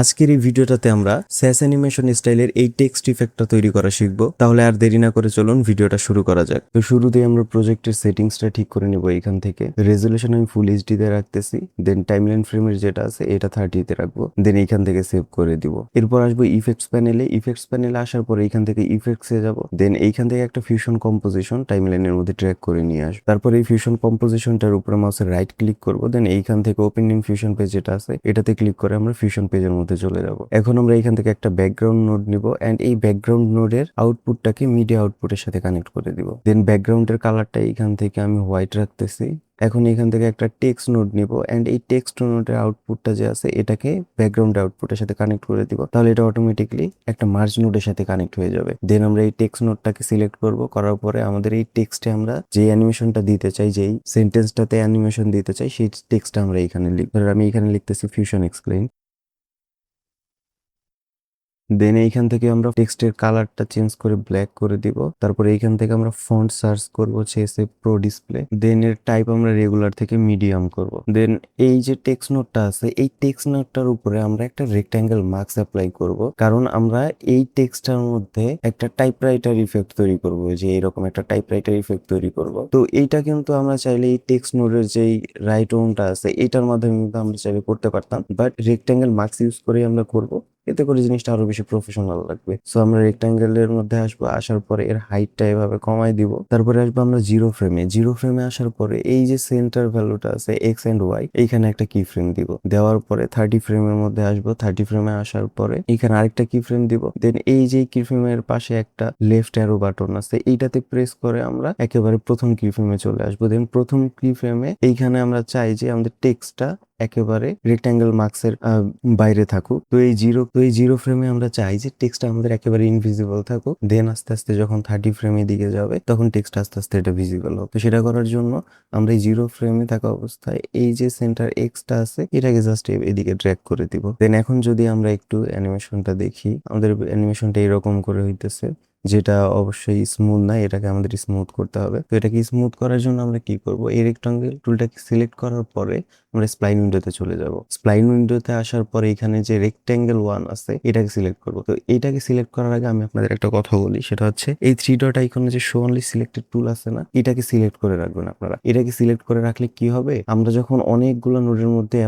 আজকের এই ভিডিওটাতে আমরা স্যাস অ্যানিমেশন স্টাইলের এই টেক্সট ইফেক্টটা তৈরি করা শিখব। তাহলে আর দেরি না করে চলুন ভিডিওটা শুরু করা যাক। তো শুরুতেই আমরা প্রজেক্টের সেটিংসটা ঠিক করে নেব। এখান থেকে রেজলিউশন আমি ফুল এইচডি তে রাখতেছি, দেন টাইমলাইন ফ্রেমের যেটা আছে এটা 30 তে রাখবো, দেন এইখান থেকে সেভ করে দিব। এরপর আসবো ইফেক্টস প্যানেলে। ইফেক্টস প্যানেলে আসার পর এইখান থেকে ইফেক্টসে যাব, দেন এইখান থেকে একটা ফিউশন কম্পোজিশন টাইমলাইনের মধ্যে ট্র্যাক করে নিয়ে আসবো। তারপর এই ফিউশন কম্পোজিশনটার উপরে মাউসের রাইট ক্লিক করব, দেন এইখান থেকে ওপেন ইন ফিউশন পেজ যেটা আছে এটাতে ক্লিক করে আমরা ফিউশন পেজের মধ্যে চলে যাব। এখন আমরা এখান থেকে একটা ব্যাকগ্রাউন্ড নোড নিব এন্ড এই ব্যাকগ্রাউন্ড নোডের আউটপুটটাকে মিডিয়া আউটপুটের সাথে কানেক্ট করে দিব। দেন ব্যাকগ্রাউন্ডের কালারটা এখান থেকে আমি হোয়াইট রাখতেছি। এখন এখান থেকে একটা টেক্সট নোড নিব এন্ড এই টেক্সট নোডের আউটপুটটা যে আছে এটাকে ব্যাকগ্রাউন্ড আউটপুটের সাথে কানেক্ট করে দিব। তাহলে এটা অটোমেটিকলি একটা মার্জ নোডের সাথে কানেক্ট হয়ে যাবে। দেন আমরা এই টেক্সট নোডটাকে সিলেক্ট করব, করার পরে আমাদের এই টেক্সটে আমরা যে অ্যানিমেশনটা দিতে চাই, যেই সেন্টেন্সটাতে অ্যানিমেশন দিতে চাই সেই টেক্সটটা আমরা এখানে লিখব। আমি এখানে লিখতেছি ফিউশন এক্সপ্লেইন। দেন এইখান থেকে আমরা টেক্সটের কালারটা চেঞ্জ করে ব্ল্যাক করে দিব। তারপর এইখান থেকে আমরা ফন্ট সার্চ করব CSS প্রো ডিসপ্লে। দেন এর টাইপ আমরা রেগুলার থেকে মিডিয়াম করব। দেন এই যে টেক্সট নোটটা আছে এই টেক্সট নোটটার উপরে আমরা একটা রেক্ট্যাঙ্গেল মার্কস অ্যাপ্লাই করব, কারণ আমরা এই টেক্সটটার মধ্যে একটা টাইপরাইটার ইফেক্ট তৈরি করব, যে এরকম একটা টাইপরাইটার ইফেক্ট তৈরি করব। তো এইটা কিন্তু আমরা চাইলে এই টেক্সট নোটের যেই রাইট ওনটা আছে এটার মাধ্যমে কিন্তু আমরা চাইলে করতে পারতাম, বাট রেক্ট্যাঙ্গেল মার্কস ইউজ করেই আমরা করব। এতে করে জিনিসটা আরো বেশি প্রফেশনাল লাগবে। সো আমরা রেক্টাঙ্গেলের মধ্যে আসবো, আসার পরে এর হাইটটা এভাবে কমাই দিব। তারপরে আসবো আমরা জিরো ফ্রেমে। জিরো ফ্রেমে আসার পরে এই যে সেন্টার ভ্যালুটা আছে এক্স এন্ড ওয়াই, এইখানে একটা কি ফ্রেম দিব। দেওয়ার পরে 30 ফ্রেমের মধ্যে আসবো। 30 ফ্রেমে আসার পরে এখানে আরেকটা কি ফ্রেম দিব। দেন এই যে কি ফ্রেমের পাশে একটা লেফট অ্যারো বাটন আছে এইটাতে প্রেস করে আমরা একেবারে প্রথম কি ফ্রেমে চলে আসবো। দেন প্রথম কি ফ্রেমে এইখানে আমরা চাই যে আমাদের টেক্সটটা একেবারে রেক্ট্যাঙ্গেল মার্কসের বাইরে থাকুক। তো এই জিরো ফ্রেমে আমরা চাই যে টেক্সটটা আমাদের একেবারে ইনভিজিবল থাকুক। দেন আস্তে আস্তে যখন 30 ফ্রেমের দিকে যাবে তখন টেক্সট আস্তে আস্তে এটা ভিজিবল হবে। তো সেটা করার জন্য আমরা এই জিরো ফ্রেমে থাকা অবস্থায় এই যে সেন্টার এক্সটা আছে এটাকে জাস্ট এদিকে ড্র্যাগ করে দিব। দেন এখন যদি আমরা একটু অ্যানিমেশনটা দেখি, আমাদের অ্যানিমেশনটা এরকম করে হইতেছে, যেটা অবশ্যই স্মুথ না, এটাকে আমাদের স্মুথ করতে হবে। তো এটাকে স্মুথ করার জন্য আমরা কি করব, এই রেক্টাঙ্গেল টুলটাকে সিলেক্ট করার পরে আমরা স্প্লাইন উইন্ডোতে চলে যাব। স্প্লাইন উইন্ডোতে আসার পরে এখানে যে রেক্ট্যাঙ্গেল ওয়ান আছে এটাকে সিলেক্ট করব। তো এটাকে সিলেক্ট করার আগে আমি আপনাদের একটা কথা বলি, সেটা হচ্ছে এই থ্রি ডট আইকনে যে শো অনলি সিলেক্টেড টুল আছে না, এটাকে সিলেক্ট করে রাখবেন আপনারা। এটাকে সিলেক্ট করে রাখলে কি হবে, আমরা যখন অনেকগুলো নোডের মধ্যে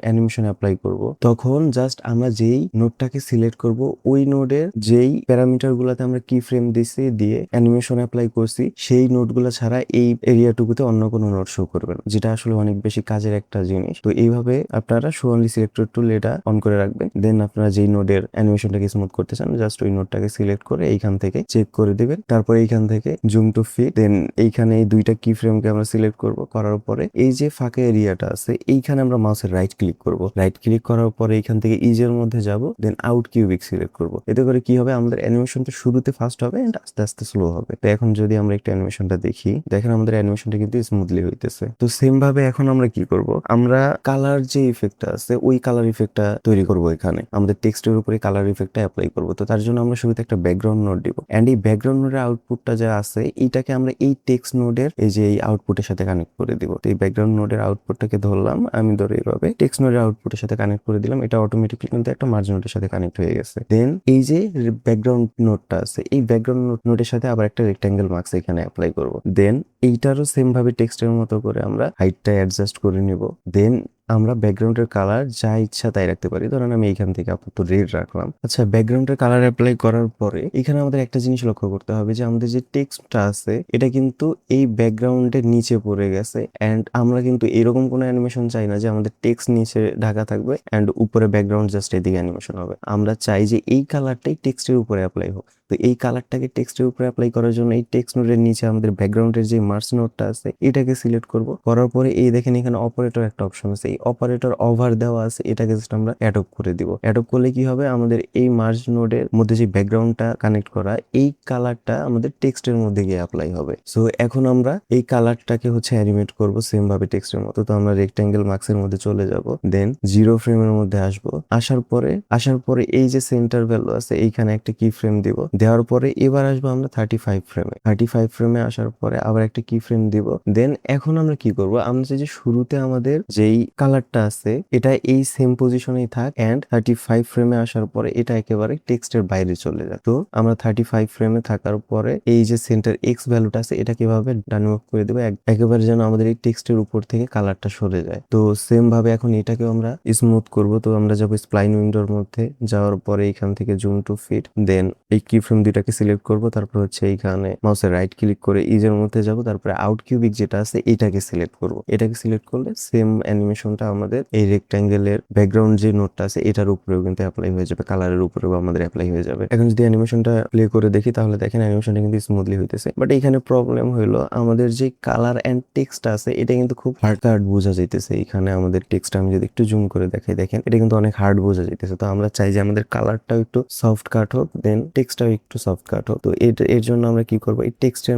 অ্যানিমেশন অ্যাপ্লাই করব তখন জাস্ট আমরা যেই নোডটাকে সিলেক্ট করব ওই নোডের যেই প্যারামিটার গুলাতে আমরা কি ফ্রেম দিছি দিয়ে অ্যানিমেশন অ্যাপ্লাই করছি সেই নোটগুলো ছাড়া এই এরিয়াটুকুতে অন্য কোনো নোট শো করবে না, যেটা আসলে অনেক বেশি কাজের একটা জিনিস। তো এইভাবে আপনারা শো অনলি সিলেক্টেড টুল এটা অন করে রাখবেন। দেন আপনারা যেই নোডের অ্যানিমেশনটাকে স্মুথ করতে চান জাস্ট ওই নোটটাকে সিলেক্ট করে এইখান থেকে চেক করে দিবেন। তারপর এইখান থেকে জুম টু ফিট, দেন এইখানে এই দুইটা কি ফ্রেমকে আমরা সিলেক্ট করব। করার পরে এই যে ফাঁকা এরিয়াটা আছে এইখানে আমরা মাউসের রাইট ক্লিক করব। রাইট ক্লিক করার পরে এইখান থেকে ইজের মধ্যে যাব, দেন আউট কিউবিক সিলেক্ট করব। এতে করে কি হবে, আমাদের অ্যানিমেশনটা শুরুতে ফাস্ট হবে এন্ড আস্তে আস্তে স্লো হবে। তো এখন যদি আমরা একটু অ্যানিমেশনটা দেখি, দেখেন আমাদের অ্যানিমেশনটা কিন্তু স্মুথলি হইতেছে। তো সেম ভাবে এখন আমরা কি করব, আমরা কালার যে ইফেক্টটা আছে ওই কালার ইফেক্টটা তৈরি করব। এখানে আমাদের টেক্সটের উপরে কালার ইফেক্টটা অ্যাপ্লাই করব। তো তার জন্য আমরা শুরুতে একটা ব্যাকগ্রাউন্ড নোড দিব এন্ড এই ব্যাকগ্রাউন্ড নোডের আউটপুটটা যা আছে এইটাকে আমরা এই টেক্সট নোডের এই যে এই আউটপুটের সাথে কানেক্ট করে দিব। তো এই ব্যাকগ্রাউন্ড নোডের আউটপুটটাকে ধরলাম, আমি ধরে এইভাবে টেক্সট নোডের আউটপুটের সাথে কানেক্ট করে দিলাম। এটা অটোমেটিকলি কিন্তু একটা মার্জ নোডের সাথে কানেক্ট হয়ে গেছে। দেন এই যে ব্যাকগ্রাউন্ড নোডটা আছে এই ব্যাকগ্রাউন্ড নোডের সাথে আবার একটা রেক্ট্যাঙ্গেল মার্কস এখানে অ্যাপ্লাই করব। দেন এইটারও সেম ভাবে টেক্সটের মতো করে আমরা হাইটটা অ্যাডজাস্ট করে নিব। দেন আমরা ব্যাকগ্রাউন্ডের কালার যা ইচ্ছা তাই রাখতে পারি। ধরেন আমি এইখান থেকে আপাতত রেড রাখলাম। আচ্ছা, ব্যাকগ্রাউন্ডের কালার অ্যাপ্লাই করার পরে এখানে আমাদের একটা জিনিস লক্ষ্য করতে হবে যে আমাদের যে টেক্সটটা আছে এটা কিন্তু এই ব্যাকগ্রাউন্ডের নিচে পড়ে গেছে এন্ড আমরা কিন্তু এরকম কোনো অ্যানিমেশন চাই না যে আমাদের টেক্সট নিচে ঢাকা থাকবে এন্ড উপরে ব্যাকগ্রাউন্ড জাস্ট এদিকে অ্যানিমেশন হবে। আমরা চাই যে এই কালারটাই টেক্সটের উপরে অ্যাপ্লাই হোক। তো এই কালারটাকে টেক্সটের উপরে অ্যাপ্লাই করার জন্য এই টেক্সট নোডের নিচে আমাদের ব্যাকগ্রাউন্ডের যে মার্জ নোডটা আছে এটাকে সিলেক্ট করব। করার পরে এই দেখেন এখানে অপারেটর একটা অপশন আছে, এই অপারেটর ওভার দেওয়া আছে এটাকে জাস্ট আমরা অ্যাডপ্ট করে দিব। অ্যাডপ্ট করলে কি হবে, আমাদের এই মার্জ নোডের মধ্যে যে ব্যাকগ্রাউন্ডটা কানেক্ট করা এই কালারটা আমাদের টেক্সটের মধ্যে গিয়ে অ্যাপ্লাই হবে। সো এখন আমরা এই কালারটাকে হচ্ছে অ্যানিমেট করব সেম ভাবে টেক্সটের মতো। তো আমরা রেক্ট্যাঙ্গেল মার্কসের মধ্যে চলে যাব, দেন জিরো ফ্রেমের মধ্যে আসবো। আসার পরে এই যে সেন্টার ভ্যালু আছে এইখানে একটা কি ফ্রেম দিব। দেওয়ার পরে এবার আসবো আমরা 35 ফ্রেমে আসার পরে আবার একটা কি ফ্রেম দিব। দেন এখন আমরা কি করব, আমরা চাই যে শুরুতে আমাদের যেই কালারটা আছে এটা এই সেম পজিশনেই থাক, এন্ড 35 ফ্রেমে আসার পরে এটা একেবারে টেক্সটের বাইরে চলে যায়। তো আমরা 35 ফ্রেমে থাকার পরে এই যে সেন্টার এক্স ভ্যালুটা আছে এটা কিভাবে ডান মুভ করে দেবো, একেবারে যেন আমাদের এই টেক্সটের উপর থেকে কালারটা সরে যায়। তো সেম ভাবে এখন এটাকেও আমরা স্মুথ করব। তো আমরা যাবো স্প্লাইন উইন্ডোর মধ্যে, যাওয়ার পরে এখান থেকে জুম টু ফিট, দেন এই কি ফ্রেম দুইটাকে সিলেক্ট করব, তারপর হচ্ছে এইখানে মাউসের রাইট ক্লিক করে ইজের মধ্যে যাব, তারপরে আউট কিউবিক যেটা আছে এটাকে সিলেক্ট করব। এটাকে সিলেক্ট করলে সেম অ্যানিমেশনটা আমাদের এই রেক্ট্যাঙ্গেলের ব্যাকগ্রাউন্ড যে নোটটা আছে এটার উপরেও কিন্তু অ্যাপ্লাই হয়ে যাবে, কালারের উপরেও আমাদের অ্যাপ্লাই হয়ে যাবে। এখন যদি অ্যানিমেশনটা প্লে করে দেখি তাহলে দেখেন অ্যানিমেশনটা কিন্তু স্মুথলি হইতেছে। বাট এখানে প্রবলেম হইলো আমাদের যে কালার এন্ড টেক্সট আছে এটা কিন্তু খুব হার্ড বোঝা যাইতেছে। এখানে আমাদের টেক্সট আমি যদি একটু জুম করে দেখাই, দেখেন এটা কিন্তু অনেক হার্ড বোঝা যাইতেছে। তো আমরা চাই যে আমাদের কালারটাও একটু সফট কাট হোক, দেন টেক্সটটাও একটু সফট কাট হোক। তো এর জন্য আমরা কি করবো, এই টেক্সটের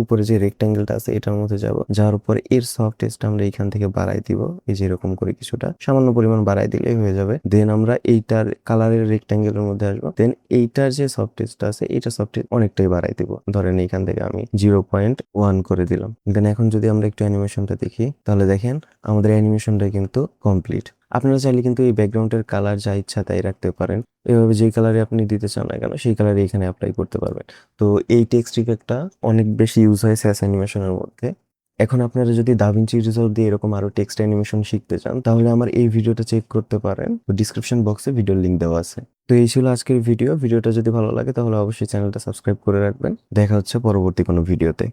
উপরে যে রেক্ট্যাঙ্গেলটা আছে এটার মধ্যে যাব, যাওয়ার উপরে এর সফটনেসটা আমরা এইখান থেকে বাড়াই দিব, এই যে এরকম করে কিছুটা সামান্য পরিমাণ বাড়াই দিলেই হয়ে যাবে। দেন আমরা এইটার কালারের রেক্ট্যাঙ্গেলের মধ্যে আসবো, দেন এইটার যে সফটনেসটা আছে এটা সফটনেস অনেকটাই বাড়াই দিব। ধরেন এইখান থেকে আমি 0.1 করে দিলাম। দেন এখন যদি আমরা একটু অ্যানিমেশনটা দেখি তাহলে দেখেন আমাদের অ্যানিমেশনটা কিন্তু কমপ্লিট। আপনারা চাইলে কিন্তু এই ব্যাকগ্রাউন্ডের কালার যা ইচ্ছা তাই রাখতে পারেন, এভাবে যে কালারে আপনি দিতে চান না কেন সেই কালারে এখানে অ্যাপ্লাই করতে পারবেন। তো এই টেক্সট ইফেক্টটা অনেক বেশি ইউজ হয় স্যাস অ্যানিমেশনের মধ্যে। এখন আপনারা যদি দাভিঞ্চি রিজলভ দিয়ে এরকম আরো টেক্সট অ্যানিমেশন শিখতে চান তাহলে আমার এই ভিডিওটা চেক করতে পারেন, ডিসক্রিপশন বক্সে ভিডিওর লিংক দেওয়া আছে। তো এই ছিল আজকের ভিডিওটা যদি ভালো লাগে তাহলে অবশ্যই চ্যানেলটা সাবস্ক্রাইব করে রাখবেন। দেখা হচ্ছে পরবর্তী কোনো ভিডিওতে।